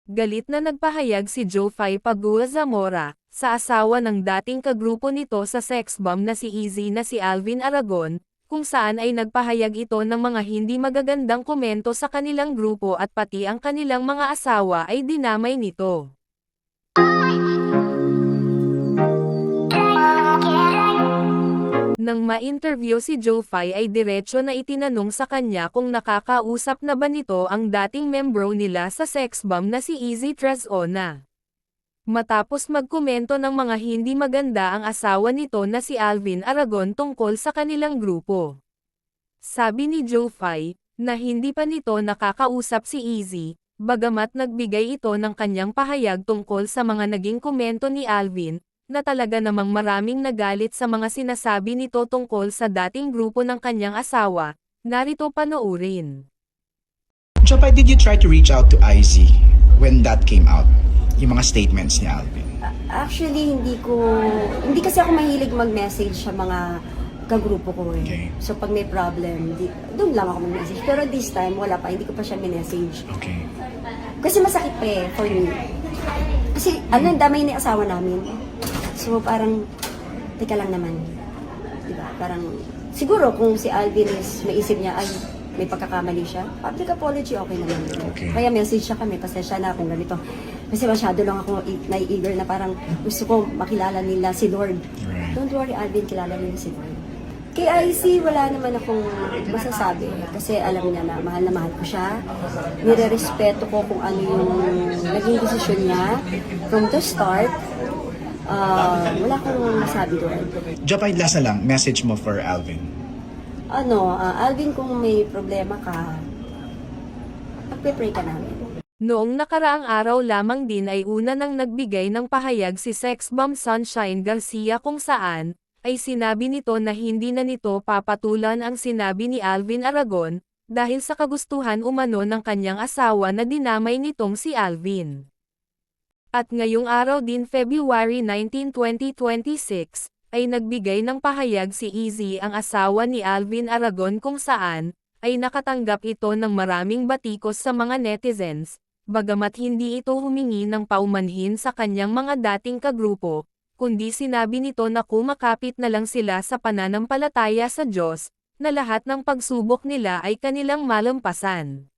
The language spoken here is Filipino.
Galit na nagpahayag si Jofie Pagua Zamora, sa asawa ng dating kagrupo nito sa sex bomb na si Easy na si Alvin Aragon, kung saan ay nagpahayag ito ng mga hindi magagandang komento sa kanilang grupo at pati ang kanilang mga asawa ay dinamay nito. Nang ma-interview si Jofie ay diretso na itinanong sa kanya kung nakakausap na ba nito ang dating membro nila sa sex bomb na si Easy Trazona. Matapos magkomento ng mga hindi maganda ang asawa nito na si Alvin Aragon tungkol sa kanilang grupo. Sabi ni Jofie, na hindi pa nito nakakausap si Easy, bagamat nagbigay ito ng kanyang pahayag tungkol sa mga naging komento ni Alvin, na talaga namang maraming nagalit sa mga sinasabi nito tungkol sa dating grupo ng kanyang asawa. Narito panoorin. Jopay, did you try to reach out to IZ when that came out? Yung mga statements ni Alvin. Actually, hindi kasi ako mahilig mag-message sa mga kagrupo ko eh. Okay. So pag may problem, doon lang ako mag-message. Pero this time, wala pa, hindi ko pa siya minessage. Okay. Kasi masakit pa eh, for me. Kasi ang damay ni asawa namin. So parang, teka lang naman. Diba? Parang, siguro kung si Alvin is maisip niya, ay, may pagkakamali siya, public apology, okay naman. Okay. Kaya message siya kami, pasensya na kung ganito. Kasi masyado lang ako nai-eager na parang gusto ko makilala nila si Lord. Right. Don't worry, Alvin, kilala nila si Lord. Kay IC, wala naman akong masasabi. Kasi alam niya na mahal ko siya. Nire-respeto ko kung ano yung naging desisyon niya. From the start, wala akong masabi doon. Jopay, last na lang, message mo for Alvin. Alvin, kung may problema ka, magpe-pray ka namin. Noong nakaraang araw lamang din ay una nang nagbigay ng pahayag si sex bomb Sunshine Garcia kung saan, ay sinabi nito na hindi na nito papatulan ang sinabi ni Alvin Aragon, dahil sa kagustuhan umano ng kanyang asawa na dinamay nitong si Alvin. At ngayong araw din February 19, 2026, ay nagbigay ng pahayag si Easy ang asawa ni Alvin Aragon kung saan, ay nakatanggap ito ng maraming batikos sa mga netizens, bagamat hindi ito humingi ng paumanhin sa kanyang mga dating kagrupo, kundi sinabi nito na kumakapit na lang sila sa pananampalataya sa Diyos, na lahat ng pagsubok nila ay kanilang malampasan.